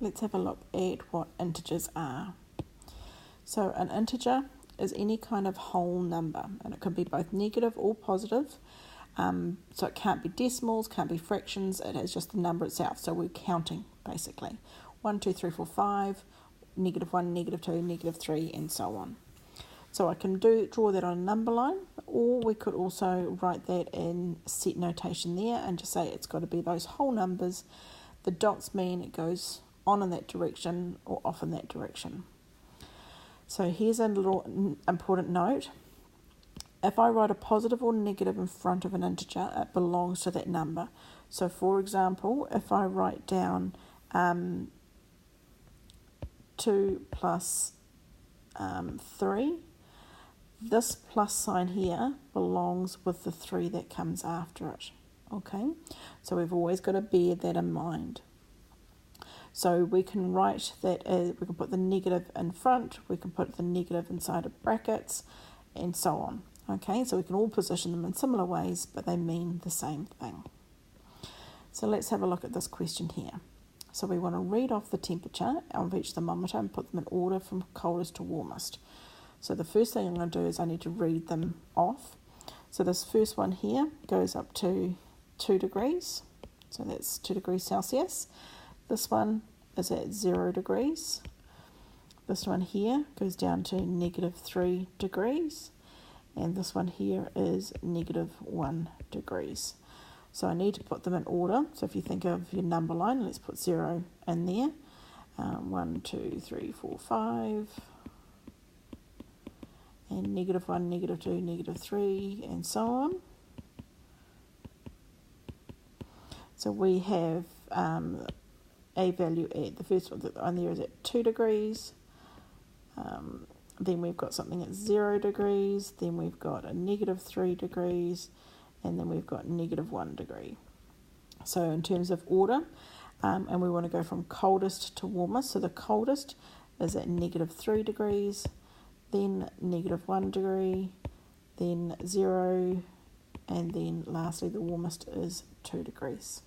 let's have a look at what integers are. So an integer is any kind of whole number, and it can be both negative or positive. So it can't be decimals, can't be fractions, it is just the number itself. So we're counting, basically. 1, 2, 3, 4, 5, -1, -2, -3, and so on. So I can draw that on a number line, or we could also write that in set notation there and just say it's got to be those whole numbers. The dots mean it goes on in that direction or off in that direction. So here's a little important note. If I write a positive or negative in front of an integer, it belongs to that number. So for example, if I write down 2 plus 3, this plus sign here belongs with the 3 that comes after it. Okay, so we've always got to bear that in mind. So we can write that, we can put the negative in front, we can put the negative inside of brackets, and so on. Okay, so we can all position them in similar ways, but they mean the same thing. So let's have a look at this question here. So we want to read off the temperature of each thermometer and put them in order from coldest to warmest. So the first thing I'm going to do is I need to read them off. So this first one here goes up to 2 degrees, so that's 2 degrees Celsius. This one is at 0 degrees. This one here goes down to -3 degrees. And this one here is -1 degrees. So I need to put them in order. So if you think of your number line, let's put 0 in there. 1, 2, 3, 4, 5. And -1, -2, -3, and so on. So we have a value at, the first one on there is at 2 degrees. Then we've got something at 0 degrees, then we've got a -3 degrees, and then we've got -1 degree. So in terms of order, and we want to go from coldest to warmest, so the coldest is at -3 degrees, then -1 degree, then 0, and then lastly the warmest is 2 degrees.